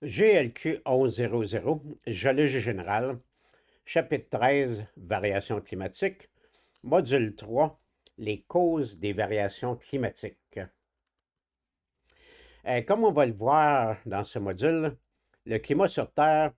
GLQ 1100, Géologie générale, chapitre 13, Variations climatiques, module 3, les causes des variations climatiques. Comme on va le voir dans ce module, le climat sur Terre,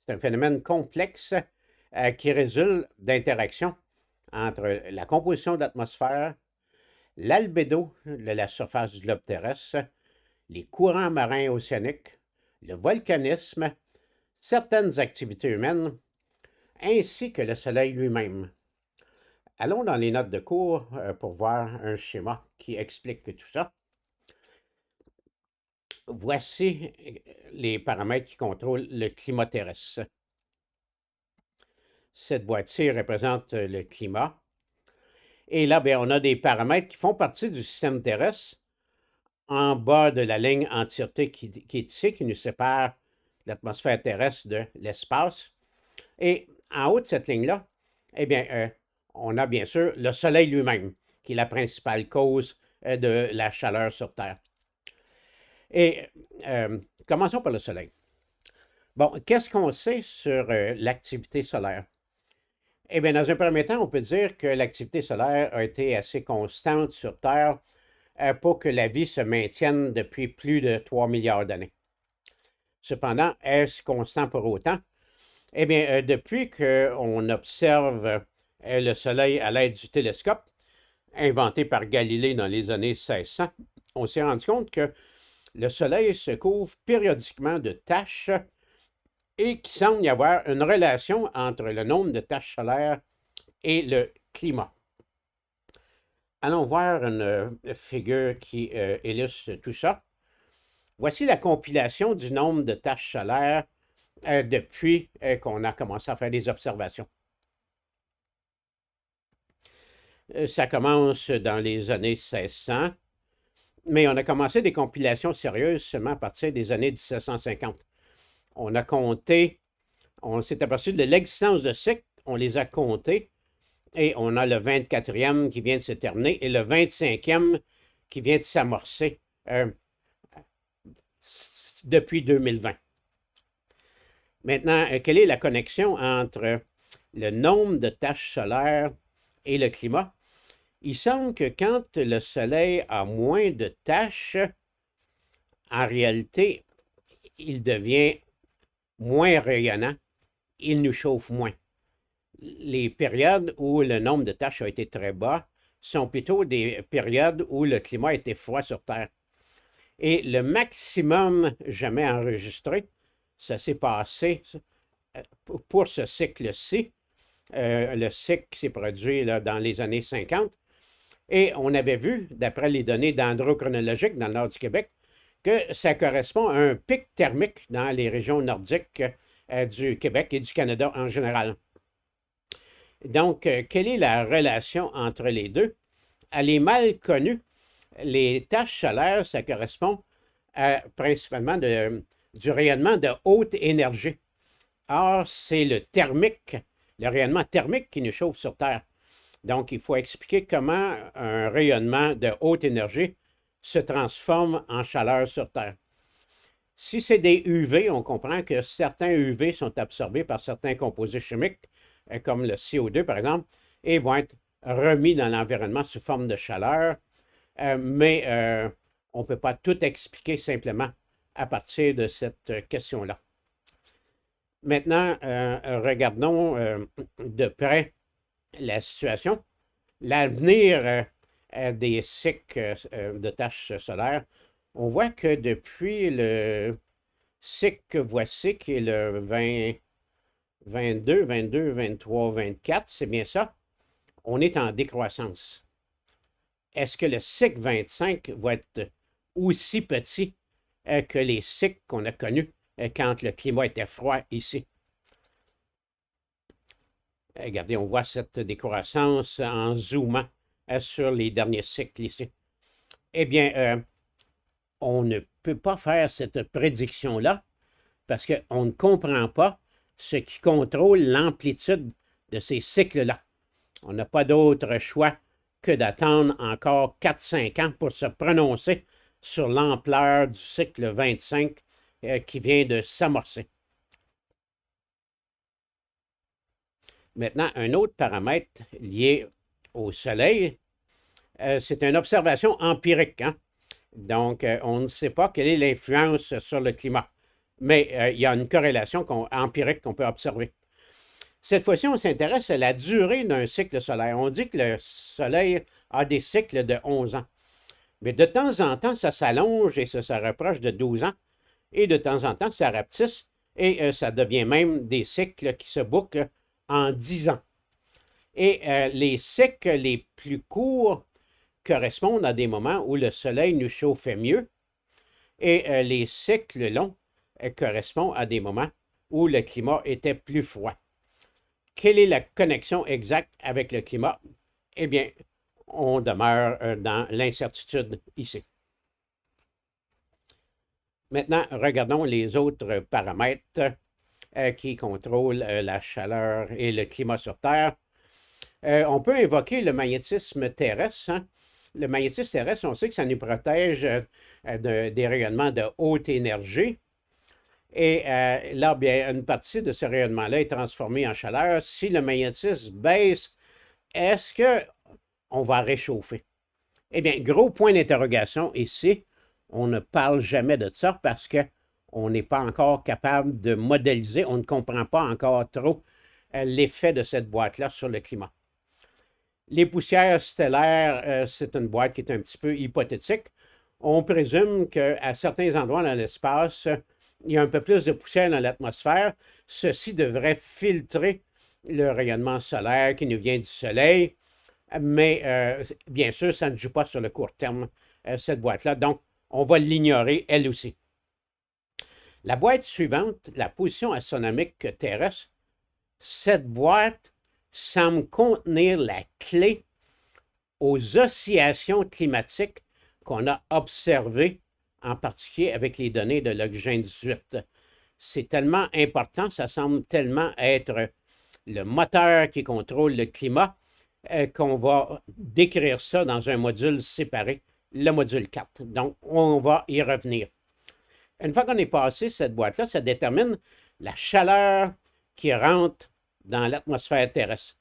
c'est un phénomène complexe qui résulte d'interactions entre la composition de l'atmosphère, l'albédo de la surface du globe terrestre, les courants marins océaniques, le volcanisme, certaines activités humaines, ainsi que le Soleil lui-même. Allons dans les notes de cours pour voir un schéma qui explique tout ça. Voici les paramètres qui contrôlent le climat terrestre. Cette boîte-ci représente le climat. Et là, bien, on a des paramètres qui font partie du système terrestre en bas de la ligne entièreté qui est ici, qui nous sépare l'atmosphère terrestre de l'espace. Et en haut de cette ligne-là, eh bien, on a bien sûr le Soleil lui-même, qui est la principale cause de la chaleur sur Terre. Et commençons par le Soleil. Bon, qu'est-ce qu'on sait sur l'activité solaire? Eh bien, dans un premier temps, on peut dire que l'activité solaire a été assez constante sur Terre pour que la vie se maintienne depuis plus de 3 milliards d'années. Cependant, est-ce constant pour autant? Eh bien, depuis qu'on observe le Soleil à l'aide du télescope, inventé par Galilée dans les années 1600, on s'est rendu compte que le Soleil se couvre périodiquement de taches et qu'il semble y avoir une relation entre le nombre de taches solaires et le climat. Allons voir une figure qui illustre tout ça. Voici la compilation du nombre de taches solaires depuis qu'on a commencé à faire des observations. Ça commence dans les années 1600, mais on a commencé des compilations sérieuses seulement à partir des années 1750. On a compté, on s'est aperçu de l'existence de cycles, on les a comptés, et on a le 24e qui vient de se terminer et le 25e qui vient de s'amorcer depuis 2020. Maintenant, quelle est la connexion entre le nombre de taches solaires et le climat? Il semble que quand le Soleil a moins de taches, en réalité, il devient moins rayonnant, il nous chauffe moins. Les périodes où le nombre de taches a été très bas sont plutôt des périodes où le climat était froid sur Terre. Et le maximum jamais enregistré, ça s'est passé pour ce cycle-ci. Le cycle s'est produit là, dans les années 50. Et on avait vu, d'après les données dendrochronologiques dans le nord du Québec, que ça correspond à un pic thermique dans les régions nordiques du Québec et du Canada en général. Donc, quelle est la relation entre les deux? Elle est mal connue. Les taches solaires, ça correspond principalement du rayonnement de haute énergie. Or, c'est le thermique, le rayonnement thermique qui nous chauffe sur Terre. Donc, il faut expliquer comment un rayonnement de haute énergie se transforme en chaleur sur Terre. Si c'est des UV, on comprend que certains UV sont absorbés par certains composés chimiques, comme le CO2 par exemple, et vont être remis dans l'environnement sous forme de chaleur, mais on ne peut pas tout expliquer simplement à partir de cette question-là. Maintenant, regardons de près la situation. L'avenir des cycles de taches solaires, on voit que depuis le cycle que voici, qui est le 22, 22, 23, 24, c'est bien ça, on est en décroissance. Est-ce que le cycle 25 va être aussi petit que les cycles qu'on a connus quand le climat était froid ici? Regardez, on voit cette décroissance en zoomant sur les derniers cycles ici. Eh bien, on ne peut pas faire cette prédiction-là parce qu'on ne comprend pas ce qui contrôle l'amplitude de ces cycles-là. On n'a pas d'autre choix que d'attendre encore 4-5 ans pour se prononcer sur l'ampleur du cycle 25 qui vient de s'amorcer. Maintenant, un autre paramètre lié au Soleil, c'est une observation empirique, hein? Donc, on ne sait pas quelle est l'influence sur le climat, mais il y a une corrélation empirique qu'on peut observer. Cette fois-ci, on s'intéresse à la durée d'un cycle solaire. On dit que le Soleil a des cycles de 11 ans. Mais de temps en temps, ça s'allonge et ça se rapproche de 12 ans. Et de temps en temps, ça rapetisse et ça devient même des cycles qui se bouclent en 10 ans. Et les cycles les plus courts correspondent à des moments où le Soleil nous chauffait mieux. Et les cycles longs correspondent à des moments où le climat était plus froid. Quelle est la connexion exacte avec le climat? Eh bien, on demeure dans l'incertitude ici. Maintenant, regardons les autres paramètres qui contrôlent la chaleur et le climat sur Terre. On peut invoquer le magnétisme terrestre. Hein? Le magnétisme terrestre, on sait que ça nous protège des rayonnements de haute énergie. Et là, bien, une partie de ce rayonnement-là est transformée en chaleur. Si le magnétisme baisse, est-ce qu'on va réchauffer? Eh bien, gros point d'interrogation ici. On ne parle jamais de ça parce qu'on n'est pas encore capable de modéliser. On ne comprend pas encore trop l'effet de cette boîte-là sur le climat. Les poussières stellaires, c'est une boîte qui est un petit peu hypothétique. On présume qu'à certains endroits dans l'espace, il y a un peu plus de poussière dans l'atmosphère. Ceci devrait filtrer le rayonnement solaire qui nous vient du Soleil. Mais bien sûr, ça ne joue pas sur le court terme, cette boîte-là. Donc, on va l'ignorer, elle aussi. La boîte suivante, la position astronomique terrestre, cette boîte semble contenir la clé aux oscillations climatiques qu'on a observées, en particulier avec les données de l'Oxygène 18. C'est tellement important, ça semble tellement être le moteur qui contrôle le climat qu'on va décrire ça dans un module séparé, le module 4. Donc, on va y revenir. Une fois qu'on est passé cette boîte-là, ça détermine la chaleur qui rentre dans l'atmosphère terrestre.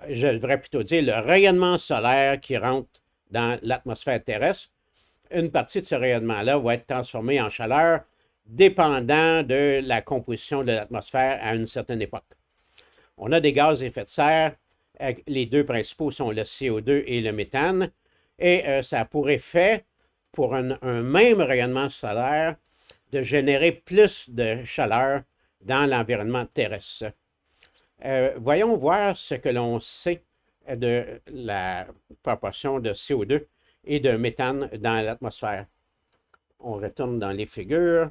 Je devrais plutôt dire le rayonnement solaire qui rentre dans l'atmosphère terrestre. Une partie de ce rayonnement-là va être transformée en chaleur dépendant de la composition de l'atmosphère à une certaine époque. On a des gaz à effet de serre. Les deux principaux sont le CO2 et le méthane. Et ça a pour effet, pour un même rayonnement solaire, de générer plus de chaleur dans l'environnement terrestre. Voyons voir ce que l'on sait de la proportion de CO2 et de méthane dans l'atmosphère. On retourne dans les figures.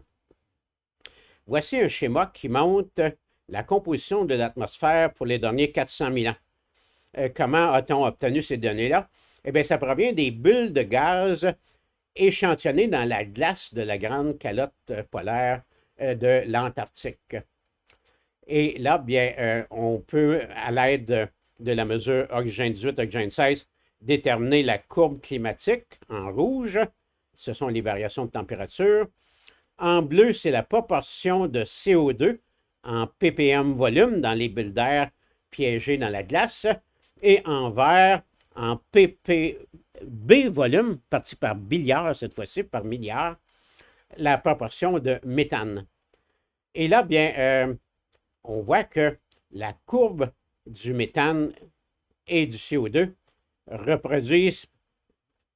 Voici un schéma qui montre la composition de l'atmosphère pour les derniers 400 000 ans. Comment a-t-on obtenu ces données-là? Eh bien, ça provient des bulles de gaz échantillonnées dans la glace de la grande calotte polaire de l'Antarctique. Et là, bien, on peut, à l'aide de la mesure Oxygène 18, Oxygène 16, déterminer la courbe climatique en rouge. Ce sont les variations de température. En bleu, c'est la proportion de CO2 en ppm volume dans les bulles d'air piégées dans la glace. Et en vert, en ppb volume, parti par milliard cette fois-ci, par milliard, la proportion de méthane. Et là, bien, on voit que la courbe du méthane et du CO2 reproduisent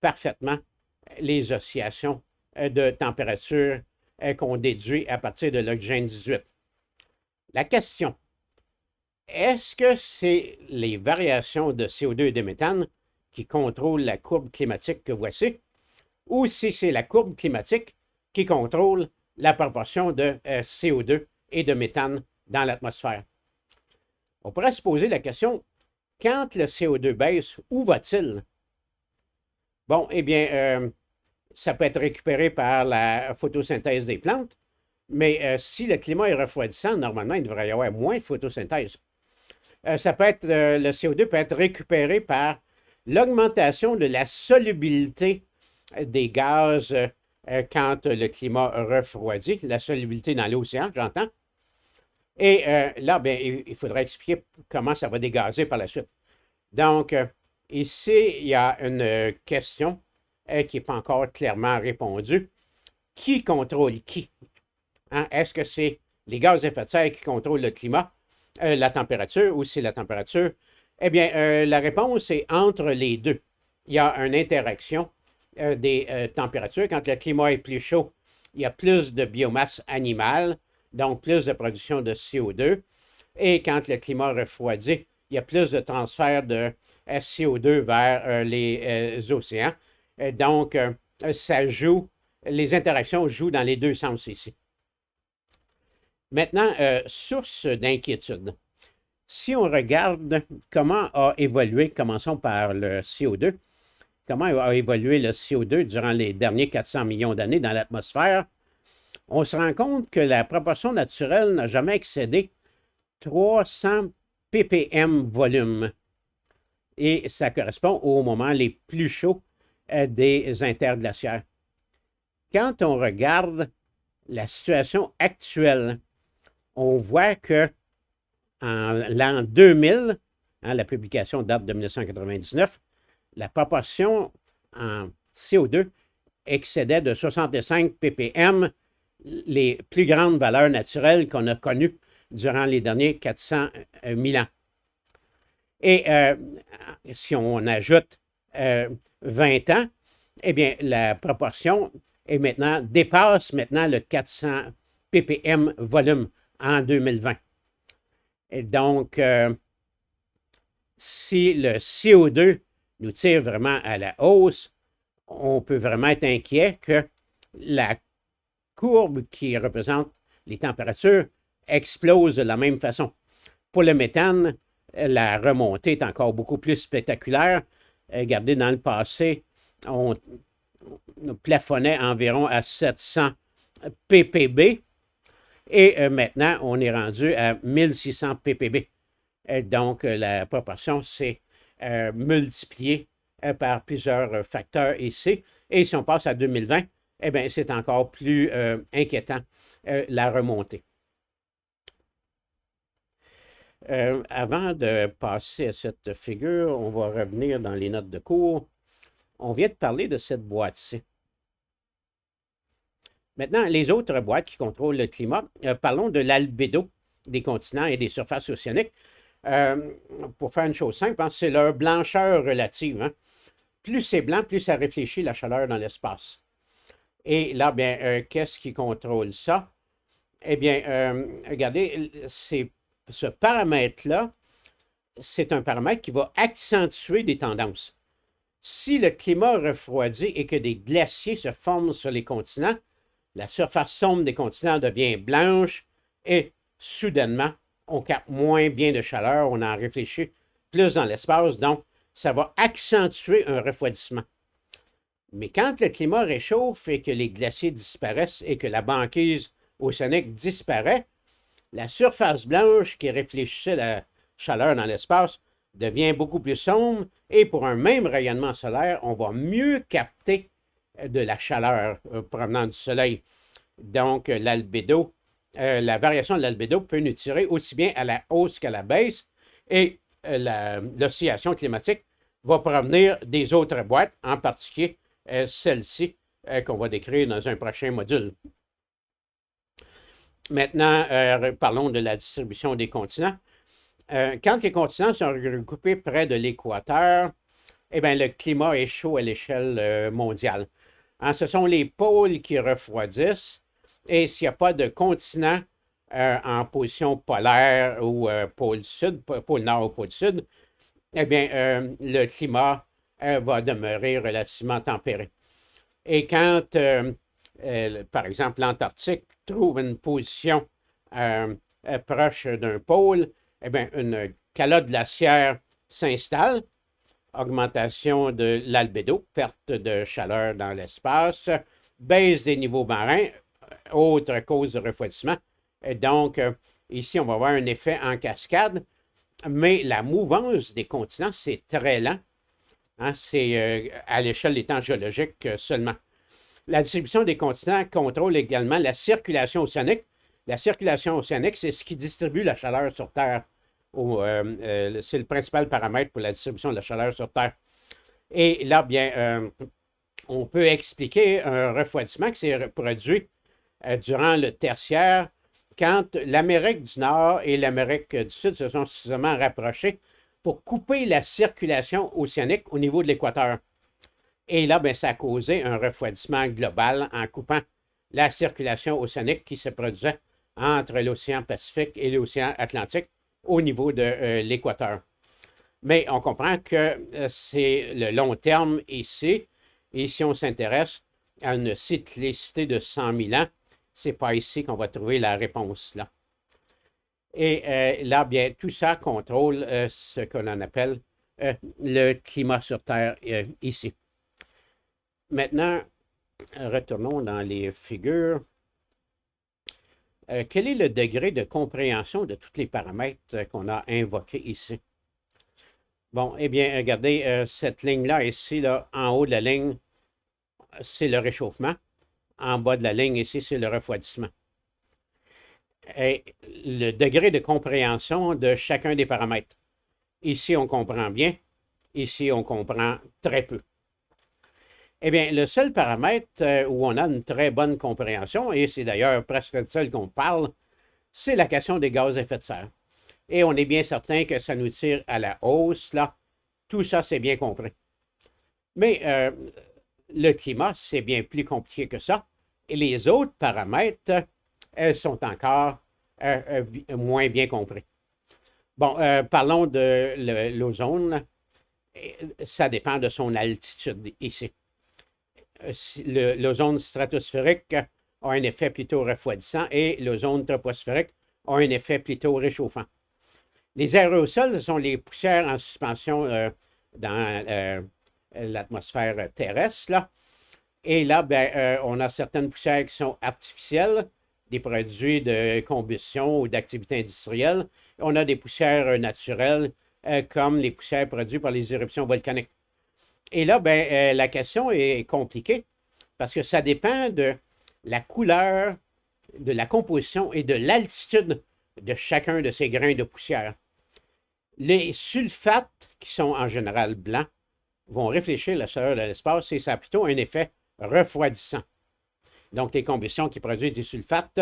parfaitement les oscillations de température qu'on déduit à partir de l'Oxygène 18. La question, est-ce que c'est les variations de CO2 et de méthane qui contrôlent la courbe climatique que voici, ou si c'est la courbe climatique qui contrôle la proportion de CO2 et de méthane dans l'atmosphère? On pourrait se poser la question, quand le CO2 baisse, où va-t-il? Bon, eh bien, ça peut être récupéré par la photosynthèse des plantes, mais si le climat est refroidissant, normalement, il devrait y avoir moins de photosynthèse. Ça peut être, le CO2 peut être récupéré par l'augmentation de la solubilité des gaz quand le climat refroidit, la solubilité dans l'océan, j'entends. Et là, bien, il faudrait expliquer comment ça va dégazer par la suite. Donc, ici, il y a une question qui n'est pas encore clairement répondue. Qui contrôle qui? Hein? Est-ce que c'est les gaz à effet de serre qui contrôlent le climat, la température, ou c'est la température? Eh bien, la réponse est entre les deux. Il y a une interaction des températures. Quand le climat est plus chaud, il y a plus de biomasse animale, donc plus de production de CO2. Et quand le climat refroidit, il y a plus de transfert de CO2 vers les océans. Donc, ça joue, les interactions jouent dans les deux sens ici. Maintenant, source d'inquiétude. Si on regarde comment a évolué, commençons par le CO2, comment a évolué le CO2 durant les derniers 400 millions d'années dans l'atmosphère, on se rend compte que la proportion naturelle n'a jamais excédé 300 ppm volume. Et ça correspond aux moments les plus chauds des interglaciaires. Quand on regarde la situation actuelle, on voit que en l'an 2000, hein, la publication date de 1999, la proportion en CO2 excédait de 65 ppm les plus grandes valeurs naturelles qu'on a connues durant les derniers 400 000 ans. Et si on ajoute 20 ans, eh bien, la proportion dépasse maintenant le 400 ppm volume en 2020. Et donc, si le CO2 nous tire vraiment à la hausse, on peut vraiment être inquiet que la courbe qui représente les températures explose de la même façon. Pour le méthane, la remontée est encore beaucoup plus spectaculaire. Regardez, dans le passé, on plafonnait environ à 700 ppb et maintenant, on est rendu à 1600 ppb. Donc, la proportion s'est multipliée par plusieurs facteurs ici. Et si on passe à 2020, eh bien, c'est encore plus inquiétant, la remontée. Avant de passer à cette figure, on va revenir dans les notes de cours. On vient de parler de cette boîte-ci. Maintenant, les autres boîtes qui contrôlent le climat, parlons de l'albédo des continents et des surfaces océaniques. Pour faire une chose simple, hein, c'est leur blancheur relative. Hein. Plus c'est blanc, plus ça réfléchit la chaleur dans l'espace. Et là, bien, qu'est-ce qui contrôle ça? Eh bien, regardez, ce paramètre-là, c'est un paramètre qui va accentuer des tendances. Si le climat refroidit et que des glaciers se forment sur les continents, la surface sombre des continents devient blanche et soudainement, on capte moins bien de chaleur, on en réfléchit plus dans l'espace, donc ça va accentuer un refroidissement. Mais quand le climat réchauffe et que les glaciers disparaissent et que la banquise océanique disparaît, la surface blanche qui réfléchissait la chaleur dans l'espace devient beaucoup plus sombre et pour un même rayonnement solaire, on va mieux capter de la chaleur provenant du soleil. Donc, l'albédo, la variation de l'albédo peut nous tirer aussi bien à la hausse qu'à la baisse et l'oscillation climatique va provenir des autres boîtes, en particulier celle-ci qu'on va décrire dans un prochain module. Maintenant, parlons de la distribution des continents. Quand les continents sont regroupés près de l'équateur, eh bien, le climat est chaud à l'échelle mondiale. Hein, ce sont les pôles qui refroidissent et s'il n'y a pas de continent en position polaire ou pôle sud, pôle nord ou pôle sud, eh bien, le climat va demeurer relativement tempéré. Et quand, par exemple, l'Antarctique trouve une position proche d'un pôle, eh bien, une calotte glaciaire s'installe, augmentation de l'albédo, perte de chaleur dans l'espace, baisse des niveaux marins, autre cause de refroidissement. Et donc, ici, on va avoir un effet en cascade, mais la mouvance des continents, c'est très lent. Hein, c'est à l'échelle des temps géologiques seulement. La distribution des continents contrôle également la circulation océanique. La circulation océanique, c'est ce qui distribue la chaleur sur Terre. C'est le principal paramètre pour la distribution de la chaleur sur Terre. Et là, bien, on peut expliquer un refroidissement qui s'est produit durant le tertiaire quand l'Amérique du Nord et l'Amérique du Sud se sont suffisamment rapprochées pour couper la circulation océanique au niveau de l'équateur. Et là, bien, ça a causé un refroidissement global en coupant la circulation océanique qui se produisait entre l'océan Pacifique et l'océan Atlantique au niveau de l'équateur. Mais on comprend que c'est le long terme ici. Et si on s'intéresse à une cyclicité de 100 000 ans, c'est pas ici qu'on va trouver la réponse là. Et là, bien, tout ça contrôle ce qu'on appelle le climat sur Terre ici. Maintenant, retournons dans les figures. Quel est le degré de compréhension de tous les paramètres qu'on a invoqués ici? Bon, eh bien, regardez, cette ligne-là ici, là, en haut de la ligne, c'est le réchauffement. En bas de la ligne ici, c'est le refroidissement. Et le degré de compréhension de chacun des paramètres. Ici, on comprend bien. Ici, on comprend très peu. Eh bien, le seul paramètre où on a une très bonne compréhension, et c'est d'ailleurs presque le seul qu'on parle, c'est la question des gaz à effet de serre. Et on est bien certain que ça nous tire à la hausse, là. Tout ça, c'est bien compris. Mais le climat, c'est bien plus compliqué que ça. Et les autres paramètres, elles sont encore moins bien compris. Bon, parlons de l'ozone. Ça dépend de son altitude ici. L'ozone stratosphérique a un effet plutôt refroidissant et l'ozone troposphérique a un effet plutôt réchauffant. Les aérosols sont les poussières en suspension dans l'atmosphère terrestre, là. Et là, ben, on a certaines poussières qui sont artificielles, des produits de combustion ou d'activité industrielle. On a des poussières naturelles, comme les poussières produites par les éruptions volcaniques. Et là, ben, la question est compliquée parce que ça dépend de la couleur, de la composition et de l'altitude de chacun de ces grains de poussière. Les sulfates, qui sont en général blancs, vont réfléchir la chaleur de l'espace et ça a plutôt un effet refroidissant. Donc, les combustions qui produisent des sulfates,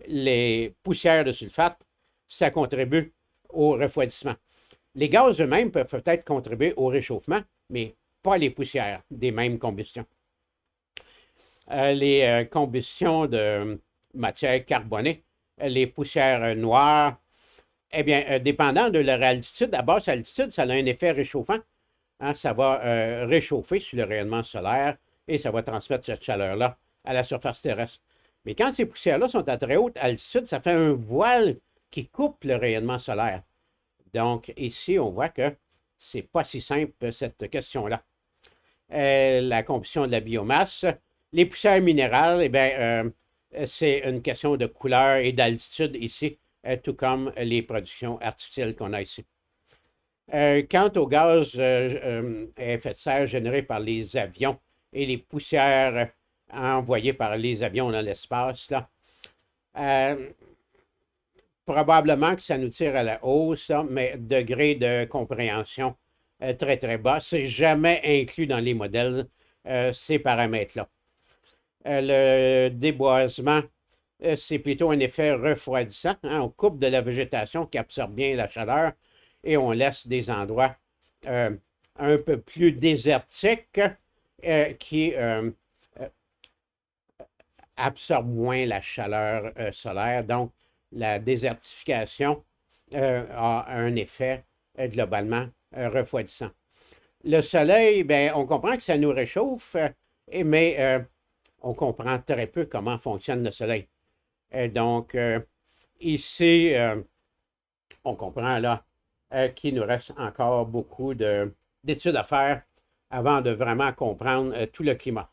les poussières de sulfate, ça contribue au refroidissement. Les gaz eux-mêmes peuvent peut-être contribuer au réchauffement, mais pas les poussières des mêmes combustions. Les combustions de matière carbonée, les poussières noires, eh bien, dépendant de leur altitude, à basse altitude, ça a un effet réchauffant. Hein, ça va réchauffer sur le rayonnement solaire et ça va transmettre cette chaleur-là à la surface terrestre. Mais quand ces poussières-là sont à très haute altitude, ça fait un voile qui coupe le rayonnement solaire. Donc, ici, on voit que c'est pas si simple, cette question-là. La combustion de la biomasse. Les poussières minérales, eh bien, c'est une question de couleur et d'altitude ici, tout comme les productions artificielles qu'on a ici. Quant aux gaz à effet de serre générés par les avions et les poussières envoyées par les avions dans l'espace, là, probablement que ça nous tire à la hausse, là, mais degré de compréhension très, très bas. C'est jamais inclus dans les modèles, ces paramètres-là. Le déboisement, c'est plutôt un effet refroidissant. Hein? On coupe de la végétation qui absorbe bien la chaleur et on laisse des endroits un peu plus désertiques qui absorbent moins la chaleur solaire. Donc, la désertification a un effet globalement refroidissant. Le soleil, bien, on comprend que ça nous réchauffe, mais on comprend très peu comment fonctionne le soleil. Donc, ici, on comprend là qu'il nous reste encore beaucoup d'études à faire avant de vraiment comprendre tout le climat.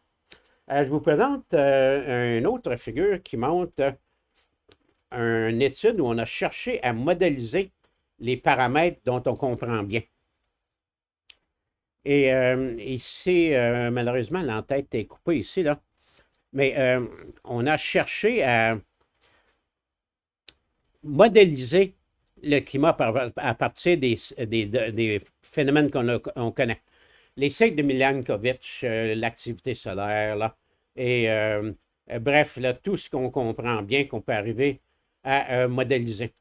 Je vous présente une autre figure qui montre une étude où on a cherché à modéliser les paramètres dont on comprend bien. Et ici, malheureusement, l'entête est coupée ici, là. Mais on a cherché à modéliser le climat à partir des phénomènes qu'on connaît. Les cycles de Milankovitch, l'activité solaire, là, et bref, là, tout ce qu'on comprend bien qu'on peut arriver à modéliser.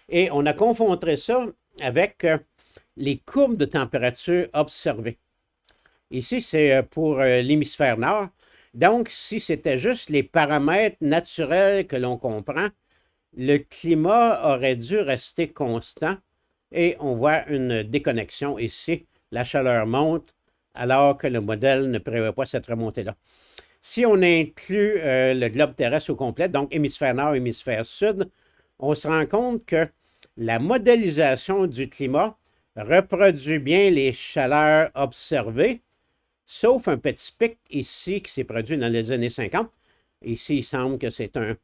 Et on a confronté ça avec les courbes de température observées. Ici, c'est pour l'hémisphère nord. Donc, si c'était juste les paramètres naturels que l'on comprend, le climat aurait dû rester constant et on voit une déconnexion ici. La chaleur monte alors que le modèle ne prévoit pas cette remontée-là. Si on inclut le globe terrestre au complet, donc hémisphère nord, hémisphère sud, on se rend compte que la modélisation du climat reproduit bien les chaleurs observées, sauf un petit pic ici qui s'est produit dans les années 50. Ici, il semble que c'est un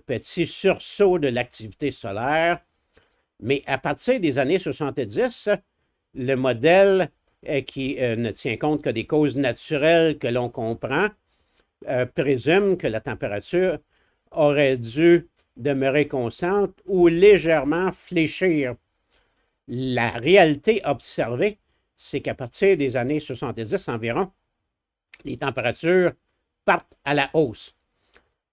petit sursaut de l'activité solaire. Mais à partir des années 70, le modèle qui ne tient compte que des causes naturelles que l'on comprend présume que la température aurait dû demeurer constante ou légèrement fléchir. La réalité observée, c'est qu'à partir des années 70 environ, les températures partent à la hausse.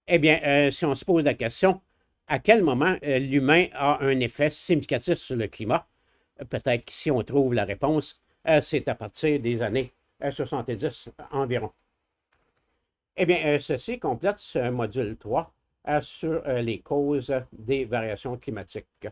Eh bien, si on se pose la question, à quel moment l'humain a un effet significatif sur le climat? Peut-être que si on trouve la réponse, c'est à partir des années 70 environ. Eh bien, ceci complète ce module 3 sur les causes des variations climatiques.